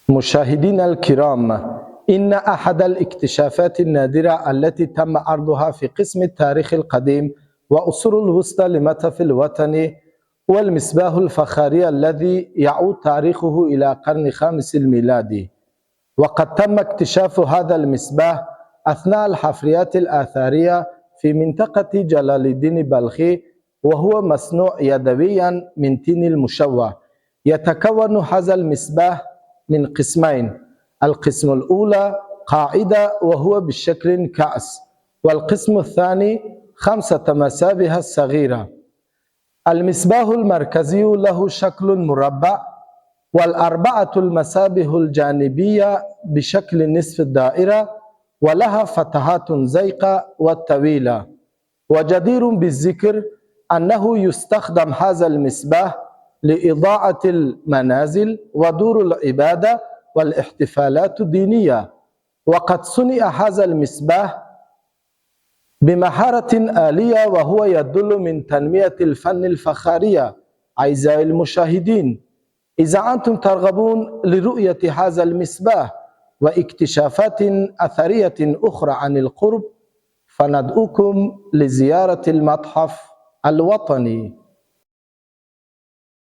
مشاهدينا الكرام، إن أحد الاكتشافات النادرة التي تم عرضها في قسم التاريخ القديم وأصول الوسطى لمتحف الوطني هو المصباح الفخاري الذي يعود تاريخه إلى القرن الخامس الميلادي. وقد تم اكتشاف هذا المصباح أثناء الحفريات الآثارية في منطقة جلال الدين بلخي، وهو مصنوع يدويا من طين المشوه. يتكون هذا المصباح من قسمين: القسم الأولى قاعدة وهو بالشكل كأس، والقسم الثاني 5 مصابيح صغيرة. المصباح المركزي له شكل مربع، والأربعة المصابيح الجانبية بشكل نصف الدائرة، ولها فتحات زيقة وطويلة. وجدير بالذكر أنه يستخدم هذا المصباح لإضاءة المنازل ودور العبادة والاحتفالات الدينية. وقد صنع هذا المصباح بمهارة آلية، وهو يدل من تنمية الفن الفخارية. أعزائي المشاهدين، إذا أنتم ترغبون لرؤية هذا المصباح واكتشافات أثرية أخرى عن القرب، فندعوكم لزيارة المتحف الوطني.